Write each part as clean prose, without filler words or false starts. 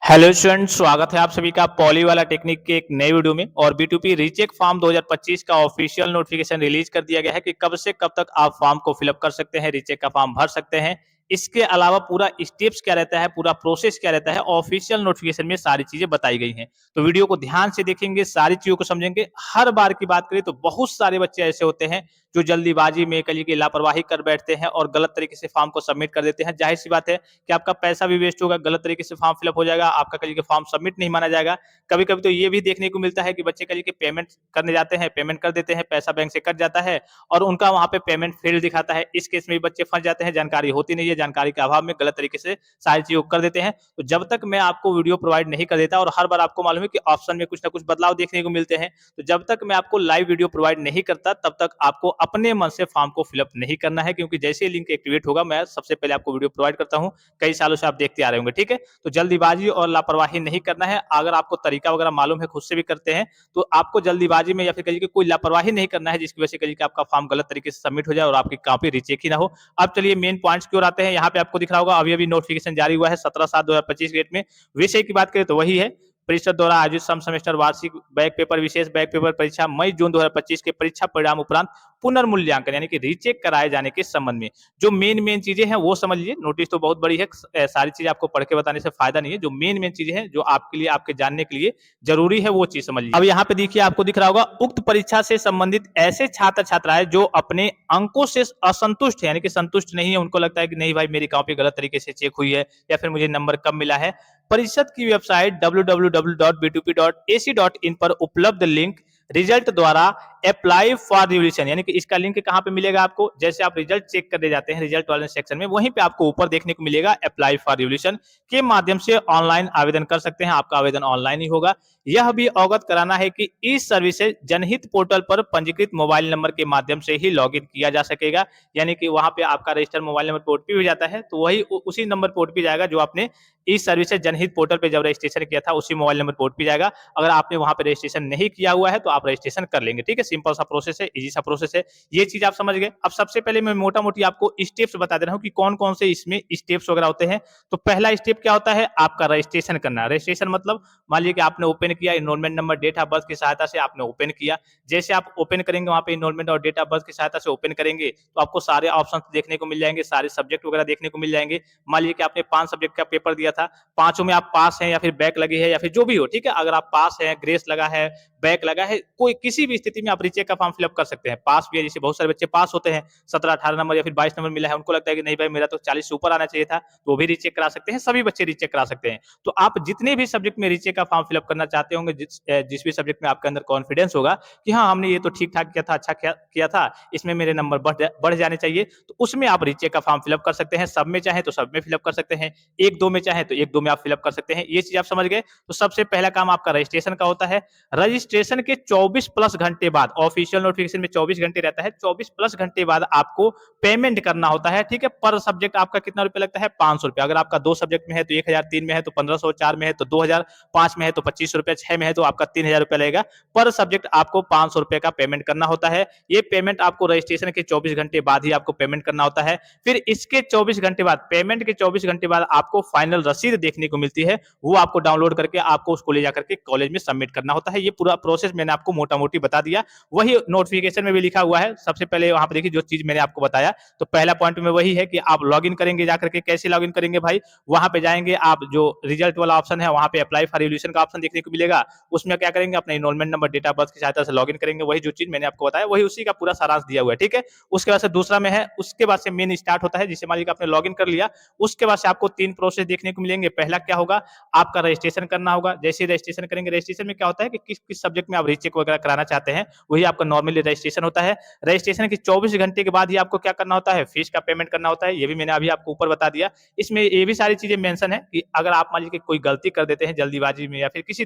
Hello student, स्वागत है आप सभी का पॉली वाला टेक्निक के एक नए वीडियो में। और B2P रीचेक फॉर्म 2025 का ऑफिशियल नोटिफिकेशन रिलीज कर दिया गया है कि कब से कब तक आप फॉर्म को फिलअप कर सकते हैं, रीचेक का फॉर्म भर सकते हैं। इसके अलावा पूरा स्टेप्स क्या रहता है, पूरा प्रोसेस क्या रहता है, ऑफिशियल नोटिफिकेशन में सारी चीजें बताई गई हैं। तो वीडियो को ध्यान से देखेंगे, सारी चीजों को समझेंगे। हर बार की बात करें तो बहुत सारे बच्चे ऐसे होते हैं जो जल्दीबाजी में कल की लापरवाही कर बैठते हैं और गलत तरीके से फॉर्म को सबमिट कर देते हैं। जाहिर सी बात है कि आपका पैसा भी वेस्ट होगा, गलत तरीके से फॉर्म फिलअप हो जाएगा, आपका कल के फॉर्म सबमिट नहीं माना जाएगा। कभी कभी तो ये भी देखने को मिलता है कि बच्चे कल के पेमेंट करने जाते हैं, पेमेंट कर देते हैं, पैसा बैंक से कट जाता है और उनका वहां पे पेमेंट फेल दिखाता है। इस केस में भी बच्चे फंस जाते हैं, जानकारी होती नहीं है, जानकारी के अभाव में गलत तरीके से सारी चीजों को कर देते हैं। तो जब तक मैं आपको वीडियो प्रोवाइड नहीं कर देता, और हर बार आपको मालूम है कि ऑप्शन में कुछ ना कुछ बदलाव देखने को मिलते हैं, तो जब तक मैं आपको लाइव वीडियो प्रोवाइड नहीं करता तब तक आपको अपने मन से फॉर्म को फिलअप नहीं करना है, क्योंकि जैसे ही लिंक एक्टिवेट होगा मैं सबसे पहले आपको वीडियो प्रोवाइड करता हूं। कई सालों से आप देखते आ रहे होंगे, ठीक है। तो जल्दीबाजी और लापरवाही नहीं करना है। अगर आपको तरीका वगैरह मालूम है, खुद से भी करते हैं, तो आपको जल्दीबाजी में या फिर कहिए कोई लापरवाही नहीं करना है जिसकी वजह से कहिए आपका फॉर्म गलत तरीके से सबमिट हो जाए और आपकी कॉपी रिचेक ही ना हो। अब चलिए मेन पॉइंट्स की ओर आते हैं। यहाँ पे आपको दिख रहा होगा अभी अभी नोटिफिकेशन जारी हुआ है 17/7/2025 डेट में। विषय की बात करें तो वही है, परिषद द्वारा आयोजित सम सेमेस्टर वार्षिक बैक पेपर विशेष बैक पेपर परीक्षा मई जून 2025 के परीक्षा परिणाम उपरांत पुनर्मूल्यांकन यानी कि रीचेक कराए जाने के संबंध में जो मेन चीजें हैं वो समझ लीजिए। नोटिस तो बहुत बड़ी है, सारी चीजें आपको पढ़ के बताने से फायदा नहीं है। जो मेन चीजें हैं जो आपके लिए, आपके जानने के लिए जरूरी है, वो चीज समझ लीजिए। अब यहाँ पे देखिए, आपको दिख रहा होगा उक्त परीक्षा से संबंधित ऐसे छात्र छात्राएं जो अपने अंकों से असंतुष्ट है, यानी कि संतुष्ट नहीं है, उनको लगता है कि नहीं भाई मेरी कॉपी गलत तरीके से चेक हुई है या फिर मुझे नंबर कम मिला है, परिषद की वेबसाइट www.b2p.ac.in पर उपलब्ध लिंक रिजल्ट द्वारा अप्लाई फॉर रिवोल्यूशन, यानी कि इसका लिंक कहां पे मिलेगा आपको, जैसे आप रिजल्ट चेक करने जाते हैं रिजल्ट वाले सेक्शन में, वहीं पे आपको ऊपर देखने को मिलेगा अप्लाई फॉर रिवोल्यूशन के माध्यम से ऑनलाइन आवेदन कर सकते हैं। आपका आवेदन ऑनलाइन ही होगा। यह भी अवगत कराना है कि इस सर्विसेज जनहित पोर्टल पर पंजीकृत मोबाइल नंबर के माध्यम से ही लॉगिन किया जा सकेगा, यानी कि वहां पे आपका रजिस्टर मोबाइल नंबर पे ओटीपी भी जाता है, तो वही उसी नंबर पे ओटीपी जाएगा जो आपने इस सर्विसेज जनहित पोर्टल पे जब रजिस्ट्रेशन किया था, उसी मोबाइल नंबर पे ओटीपी जाएगा। अगर आपने वहां पे रजिस्ट्रेशन नहीं किया हुआ है तो आप रजिस्ट्रेशन कर लेंगे, ठीक है। सिंपल सा प्रोसेस है, इजी सा प्रोसेस है। ये चीज आप समझ गए। अब सबसे पहले मैं मोटा मोटी आपको स्टेप्स बता दे रहा हूँ कि कौन कौन से इसमें स्टेप्स वगैरह होते हैं। तो पहला स्टेप क्या होता है, आपका रजिस्ट्रेशन करना। रजिस्ट्रेशन मतलब मान लीजिए कि आपने ओपन किया, enrolment number date of birth की सहायता से आपने ओपन किया। जैसे आप ओपन करेंगे वहां पे इनरोलमेंट और डेट ऑफ बर्थ की सहायता से ओपन करेंगे तो आपको सारे ऑप्शन देखने को मिल जाएंगे, सारे सब्जेक्ट वगैरह देखने को मिल जाएंगे। मान लीजिए कि आपने 5 सब्जेक्ट का पेपर दिया था, पांचों में आप पास हैं या फिर बैक लगी है या फिर जो भी हो, ठीक है। अगर आप पास हैं, ग्रेस लगा है, बैक लगा है, कोई किसी भी स्थिति में आप रीचेक का फॉर्म फिलअप कर सकते हैं। पास भी है, जैसे बहुत सारे बच्चे पास होते हैं, 17-18 नंबर या फिर 22 नंबर मिला है, उनको लगता है कि नहीं भाई मेरा तो 40 से ऊपर आना चाहिए था, तो वो भी रीचेक करा सकते हैं। सभी बच्चे रीचेक करा सकते हैं। तो आप जितने भी सब्जेक्ट में रीचेक का फॉर्म फिलअप करना चाहते होंगे, जिस भी सब्जेक्ट में आपके अंदर कॉन्फिडेंस होगा कि हाँ हमने ये तो ठीक ठाक किया था, अच्छा किया था, इसमें मेरे नंबर बढ़ जाने चाहिए, तो उसमें आप रीचेक का फॉर्म फिलअप कर सकते हैं। सब में चाहे तो सब में फिलअप कर सकते हैं, एक दो में चाहे तो एक दो में आप फिलअप कर सकते हैं। ये चीज आप समझ गए। तो सबसे पहला काम आपका रजिस्ट्रेशन का होता है। रजिस्ट्रेशन के 24 प्लस घंटे बाद, ऑफिशियल नोटिफिकेशन में 24 घंटे रहता है, 24 प्लस घंटे बाद आपको पेमेंट करना होता है, ठीक है। पर सब्जेक्ट आपका कितना रुपया लगता है, 500 रुपया। अगर आपका 2 सब्जेक्ट में है तो 1000, 3 में है तो 1500, 4 में है तो 2000, 5 में है तो 2500 रुपया, 6 में है तो आपका 3000 रुपया लगेगा। पर सब्जेक्ट आपको 500 रुपए का पेमेंट करना होता है। ये पेमेंट आपको रजिस्ट्रेशन के 24 घंटे बाद ही आपको पेमेंट करना होता है। फिर इसके 24 घंटे बाद, पेमेंट के 24 घंटे बाद आपको फाइनल रसीद देखने को मिलती है, वो आपको डाउनलोड करके आपको उसको ले जाकर के कॉलेज में सबमिट करना होता है। ये पूरा प्रोसेस मैंने आपको मोटा मोटी बता दिया, वही नोटिफिकेशन में भी लिखा हुआ है। सबसे पहले वहां पर देखिए जो चीज मैंने आपको बताया, तो पहला पॉइंट में वही है कि आप लॉगिन करेंगे जाकर के। कैसे लॉगिन करेंगे भाई, वहां पे जाएंगे आप, जो रिजल्ट वाला ऑप्शन है वहां पे अप्लाई फॉर रिवोल्यूशन का ऑप्शन देखने को मिलेगा, उसमें क्या करेंगे अपना enrolment number date of birth की सहायता से लॉगिन करेंगे। वही जो चीज मैंने आपको बताया वही उसी का पूरा सारांश दिया हुआ है, ठीक है। उसके बाद से दूसरा में है, उसके बाद से मेन स्टार्ट होता है। जिसे मान लीजिए आपने लॉगिन कर लिया, उसके बाद से आपको 3 प्रोसेस देखने को मिलेंगे। पहला क्या होगा, आपका रजिस्ट्रेशन करना होगा। जैसे रजिस्ट्रेशन करेंगे, रजिस्ट्रेशन में क्या होता है कि किस किस सब्जेक्ट में आप रीचेक वगैरह कराना चाहते हैं, वही आपका नॉर्मली रजिस्ट्रेशन होता है। रजिस्ट्रेशन के 24 घंटे के बाद ही आपको क्या करना होता है, फीस का पेमेंट करना होता है। ये भी मैंने अभी आपको ऊपर बता दिया। इसमें ये भी सारी चीजें मेंशन है कि अगर आप मान लीजिए कोई गलती कर देते हैं जल्दीबाजी में या फिर किसी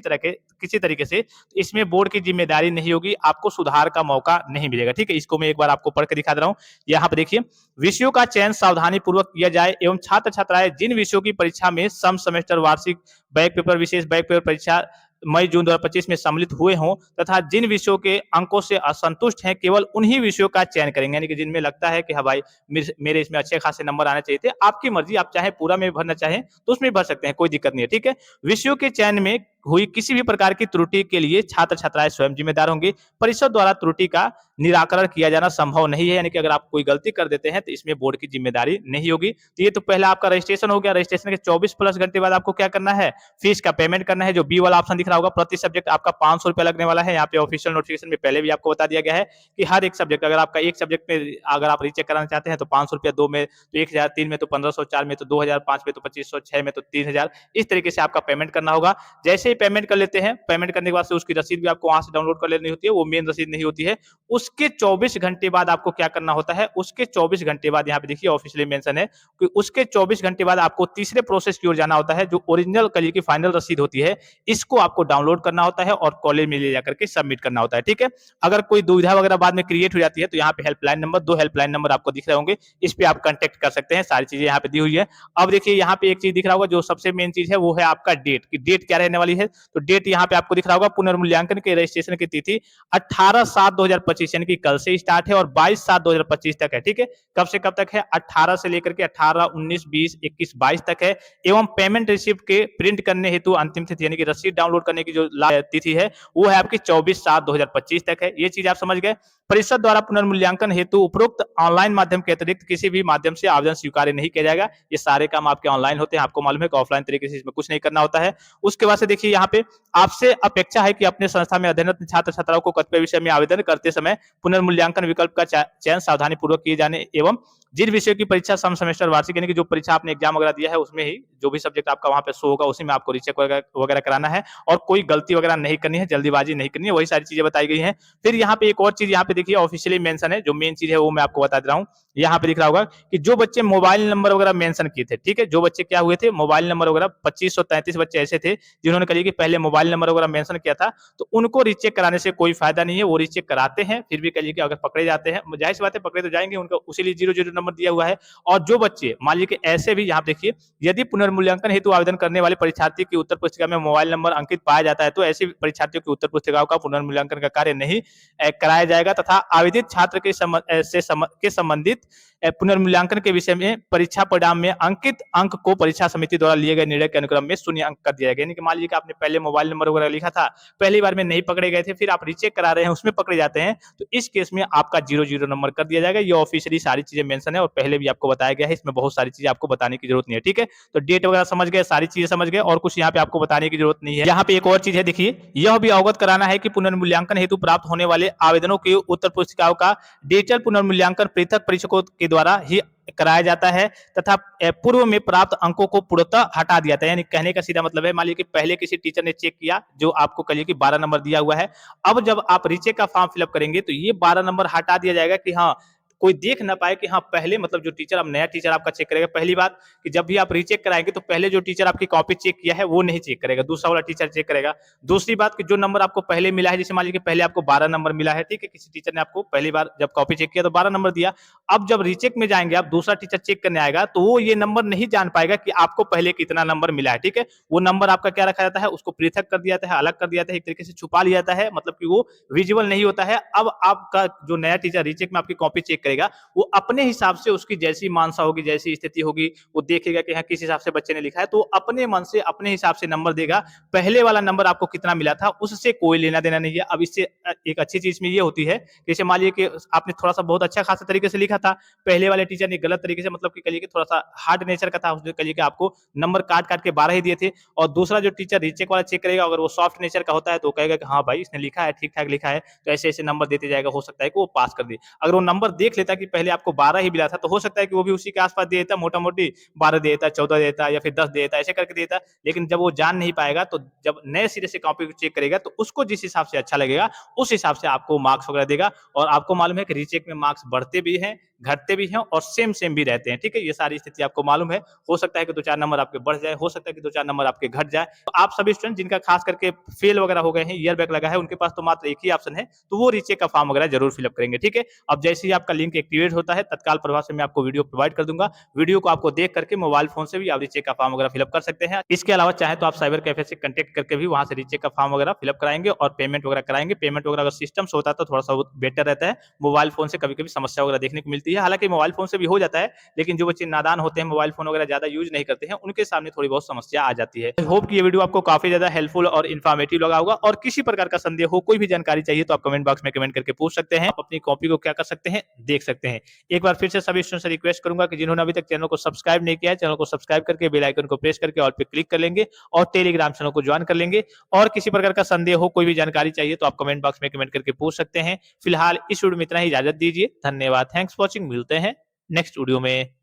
तरीके से, तो इसमें बोर्ड की जिम्मेदारी नहीं होगी, आपको सुधार का मौका नहीं मिलेगा, ठीक है। इसको मैं एक बार आपको पढ़ के दिखा दे रहा हूं। यहाँ पर देखिए, विषयों का चयन सावधानी पूर्वक किया जाए एवं छात्र छात्राएं जिन विषयों की परीक्षा में सम सेमेस्टर वार्षिक बैक पेपर विशेष बैक पेपर परीक्षा मई जून 2025 में सम्मिलित हुए हों तथा जिन विषयों के अंकों से असंतुष्ट हैं केवल उन्हीं विषयों का चयन करेंगे, यानी कि जिनमें लगता है कि हाँ भाई मेरे इसमें अच्छे खासे नंबर आने चाहिए थे। आपकी मर्जी, आप चाहे पूरा में भरना चाहें तो उसमें भर सकते हैं, कोई दिक्कत नहीं है। ठीक है, विषयों के चयन में हुई किसी भी प्रकार की त्रुटि के लिए छात्र छात्राएं स्वयं जिम्मेदार होंगे। परिषद द्वारा त्रुटि का निराकरण किया जाना संभव नहीं है, यानी कि अगर आप कोई गलती कर देते हैं तो इसमें बोर्ड की जिम्मेदारी नहीं होगी। तो ये तो पहला आपका रजिस्ट्रेशन हो गया। रजिस्ट्रेशन के 24 प्लस घंटे बाद आपको क्या करना है, फीस का पेमेंट करना है। जो बी वाला ऑप्शन दिख रहा होगा, प्रति सब्जेक्ट आपका 500 रुपया लगने वाला है। यहाँ पे ऑफिशियल नोटिफिकेशन में पहले भी आपको बता दिया गया है कि हर एक सब्जेक्ट, अगर आपका एक सब्जेक्ट में अगर आप रीचेक कराना चाहते हैं तो 500 रुपया, 2 में तो 1000, 3 में तो 1500, 4 में तो 2000, 5 में तो 2500, 6 में तो 3000, इस तरीके से आपका पेमेंट करना होगा। जैसे ही पेमेंट कर लेते हैं, पेमेंट करने के बाद से उसकी रसीद भी आपको वहां से डाउनलोड कर लेनी होती है, वो मेन रसीद नहीं होती है। उसके 24 घंटे बाद आपको क्या करना होता है, उसके 24 घंटे बाद यहाँ पे देखिए ऑफिशियली मेंशन है कि उसके 24 घंटे बाद आपको तीसरे प्रोसेस की ओर जाना होता है। जो ओरिजिनल कल की फाइनल रसीद होती है, इसको आपको डाउनलोड करना होता है और कॉलेज में ले जाकर के सबमिट करना होता है। ठीक है, अगर कोई दुविधा वगैरह बाद में क्रिएट हो जाती है तो यहाँ पे हेल्पलाइन नंबर, 2 हेल्पलाइन नंबर आपको दिख रहे होंगे, इस पे आप कांटेक्ट कर सकते हैं। सारी चीजें यहाँ पे दी हुई है। अब देखिए यहाँ पे एक चीज दिख रहा होगा, जो सबसे मेन चीज है वो है आपका डेट, कि डेट क्या रहने वाली है। तो डेट यहाँ पे आपको दिख रहा होगा, पुनर्मूल्यांकन के रजिस्ट्रेशन की तिथि 18/7/2025 यानी कि कल से स्टार्ट है और 22/7/2025 तक है। ठीक है, कब से कब तक है, 18 से लेकर के 18, 19, 20, 21, 22 तक है। एवं पेमेंट रिसिप्ट के प्रिंट करने हेतु अंतिम तिथि यानी कि रसीद डाउनलोड करने की जो तिथि है वो है आपकी 24/7/2025 तक है। ये चीज आप समझ गए। परिषद द्वारा पुनर्मूल्यांकन हेतु उपरोक्त ऑनलाइन माध्यम के अतिरिक्त किसी भी माध्यम से आवेदन स्वीकार्य नहीं किया जाएगा। ये सारे काम आपके ऑनलाइन होते हैं, आपको मालूम है कि ऑफलाइन तरीके से इसमें कुछ नहीं करना होता है। उसके बाद से देखिए यहाँ पे आपसे अपेक्षा है कि अपने संस्था में अध्ययनरत छात्र छात्राओं को कतिपय विषय में आवेदन करते समय पुनर्मूल्यांकन विकल्प का चयन सावधानी पूर्वक किए जाने एवं जिन विषयों की परीक्षा सम सेमेस्टर वार्षिक यानी कि जो परीक्षा आपने एग्जाम वगैरह दिया है उसमें ही जो भी सब्जेक्ट आपका वहां पे शो होगा उसी में आपको रीचेक वगैरह कराना है और कोई गलती वगैरह नहीं करनी है, जल्दीबाजी नहीं करनी है, वही सारी चीजें बताई गई हैं। फिर यहाँ पे एक और चीज यहाँ पे देखिए ऑफिशियली मेंशन है, जो मेन चीज है वो मैं आपको बता दे रहा हूँ। यहाँ पे दिख रहा होगा कि जो बच्चे मोबाइल नंबर वगैरह मेंशन किए थे, ठीक है, जो बच्चे क्या हुए थे, मोबाइल नंबर वगैरह 2533 बच्चे ऐसे थे जिन्होंने कहा कि पहले मोबाइल नंबर वगैरह मेंशन किया था, तो उनको रीचेक कराने से कोई फायदा नहीं है। वो रीचेक कराते हैं, फिर भी कहिए कि अगर पकड़े जाते हैं, जाहिर सी बात है पकड़े तो जाएंगे, उनका उसीलिए 00 नंबर दिया हुआ है। और जो बच्चे मान लीजिए ऐसे भी यहाँ देखिए, यदि पुनर्मूल्यांकन हेतु आवेदन करने वाले परीक्षार्थी की उत्तर पुस्तिका में मोबाइल नंबर अंकित पाया जाता है तो ऐसे परीक्षार्थियों की उत्तर पुस्तिकाओं का पुनर्मूल्यांकन का कार्य नहीं कराया जाएगा तथा आवेदित छात्र के संबंधित पुनर्मूल्यांकन के विषय में परीक्षा परिणाम में अंकित अंक को परीक्षा समिति द्वारा लिए गए निर्णय के अनुक्रम में शून्य अंक कर दिया गया। यानी कि मान लीजिए कि आपने पहले मोबाइल नंबर वगैरह लिखा था, पहली बार में नहीं पकड़े गए थे, फिर आप रीचेक करा रहे हैं उसमें पकड़े जाते हैं, तो इस केस में आपका 00 नंबर कर दिया जाएगा। ये ऑफिशियली सारी चीजें मेंशन है और पहले भी आपको बताया गया है, इसमें बहुत सारी चीजें आपको बताने की जरूरत नहीं है। ठीक है, तो डेट वगैरह समझ गए, सारी चीजें समझ गए और कुछ यहाँ पे आपको बताने की जरूरत नहीं है। यहाँ पे एक और चीज है, देखिए यह भी अवगत कराना है कि पुनर्मूल्यांकन हेतु प्राप्त होने वाले आवेदनों की उत्तर पुस्तिकाओं का डिजिटल पुनर्मूल्यांकन पृथक परीक्षकों के द्वारा ही कराया जाता है तथा पूर्व में प्राप्त अंकों को पूर्णतः हटा दिया जाता है। यानी कहने का सीधा मतलब है, मान लीजिए कि पहले किसी टीचर ने चेक किया जो आपको कहिए कि 12 नंबर दिया हुआ है, अब जब आप रीचेक का फॉर्म फिलअप करेंगे तो ये 12 नंबर हटा दिया जाएगा कि हाँ कोई देख ना पाए कि हाँ पहले मतलब जो टीचर, अब नया टीचर आपका चेक करेगा। पहली बात कि जब भी आप रीचेक कराएंगे तो पहले जो टीचर आपकी कॉपी चेक किया है वो नहीं चेक करेगा, दूसरा वाला टीचर चेक करेगा। दूसरी बात कि जो नंबर आपको पहले मिला है, जैसे मान लीजिए पहले आपको 12 नंबर मिला है, ठीक है, किसी टीचर ने आपको पहली बार जब कॉपी चेक किया तो 12 नंबर दिया, अब जब रीचेक में जाएंगे आप, दूसरा टीचर चेक करने आएगा तो वो ये नंबर नहीं जान पाएगा कि आपको पहले कितना नंबर मिला है। ठीक है, वो नंबर आपका क्या रखा जाता है, उसको पृथक कर दिया जाता है, अलग कर दिया जाता है, एक तरीके से छुपा लिया जाता है, मतलब कि वो विजिबल नहीं होता है। अब आपका जो नया टीचर रीचेक में आपकी कॉपी चेक करेगा, वो अपने हिसाब से उसकी जैसी मानसा होगी, जैसी स्थिति होगी, वो देखेगा कि हाँ किस हिसाब से बच्चे ने लिखा है, तो अपने मन से अपने हिसाब से नंबर देगा। पहले वाला नंबर आपको कितना मिला था उससे कोई लेना देना नहीं है। अब इससे एक अच्छी चीज में ये होती है, जैसे मान लीजिए कि आपने थोड़ा सा बहुत अच्छा खासा तरीके से लिखा था, पहले वाले टीचर ने गलत तरीके से, मतलब कि कहिए कि थोड़ा सा हार्ड नेचर का था, उसने कहिए कि आपको नंबर काट काट के 12 ही दिए थे, और दूसरा जो टीचर रीचेक वाला चेक करेगा अगर वो सॉफ्ट नेचर का होता है तो कहेगा कि हाँ भाई इसने लिखा है, ठीक ठाक लिखा है, तो ऐसे ऐसे नंबर देते जाएगा, हो सकता है कि वो पास कर दे। अगर वो नंबर देख लेता कि पहले आपको 12 ही मिला था तो हो सकता है कि वो भी उसी के आसपास दे देता, मोटा मोटी 12 दे देता, 14 देता या फिर 10 दे देता, ऐसे करके देता। लेकिन जब वो जान नहीं पाएगा तो जब नए सिरे से कॉपी चेक करेगा तो उसको जिस हिसाब से अच्छा लगेगा उस हिसाब से आपको मार्क्स वगैरह देगा। और आपको मालूम है कि रीचेक में मार्क्स बढ़ते भी हैं घटते भी हैं और सेम भी रहते हैं। ठीक है, ये सारी स्थिति आपको मालूम है। हो सकता है कि 2-4 नंबर आपके बढ़ जाए, हो सकता है कि 2-4 नंबर आपके घट जाए। तो आप सभी स्टूडेंट जिनका खास करके फेल वगैरह हो गए हैं, ईयर बैक लगा है, उनके पास तो मात्र एक ही ऑप्शन है, तो वो रीचेक का फॉर्म वगैरह जरूर फिलअप करेंगे। ठीक है, अब जैसे ही आपका लिंक एक्टिवेट होता है, तत्काल प्रभाव से मैं आपको वीडियो प्रोवाइड कर दूंगा। वीडियो को आपको देख करके मोबाइल फोन से भी आप रीचेक का फॉर्म वगैरह फिलअप कर सकते हैं। इसके अलावा चाहे तो आप साइबर कैफे से कॉन्टेक्ट करके भी वहां से रीचेक का फॉर्म वगैरह फिलअप कराएंगे और पेमेंट वगैरह कराएंगे। पेमेंट वगैरह अगर सिस्टम से होता है तो थोड़ा सा बेटर रहता है। मोबाइल फोन से कभी कभी समस्या वगैरह देखने को मिलती है, हालांकि मोबाइल फोन से भी हो जाता है, लेकिन जो बच्चे नादान होते हैं, मोबाइल फोन वगैरह ज्यादा यूज नहीं करते हैं, उनके सामने थोड़ी बहुत समस्या आ जाती है। आई होप कि ये वीडियो आपको काफी ज्यादा हेल्पफुल और इन्फॉर्मेटिव लगा होगा। और किसी प्रकार का संदेह हो, कोई भी जानकारी चाहिए, तो आप कमेंट बॉक्स में कमेंट करके पूछ सकते हैं। आप अपनी कॉपी को क्या कर सकते हैं, देख सकते हैं। एक बार फिर से सभी स्टूडेंट से रिक्वेस्ट करूंगा कि जिन्होंने अभी तक चैनल को सब्सक्राइब नहीं किया है, चैनल को सब्सक्राइब करके बेल आइकन को प्रेस करके ऑल पे क्लिक कर लेंगे और टेलीग्राम चैनल को ज्वाइन कर लेंगे। और किसी प्रकार का संदेह हो, कोई भी जानकारी चाहिए, तो आप कमेंट बॉक्स में कमेंट करके पूछ सकते हैं। फिलहाल इस वीडियो में इतना ही, इजाजत दीजिए। धन्यवाद, थैंक्स फॉर वॉचिंग। मिलते हैं नेक्स्ट वीडियो में।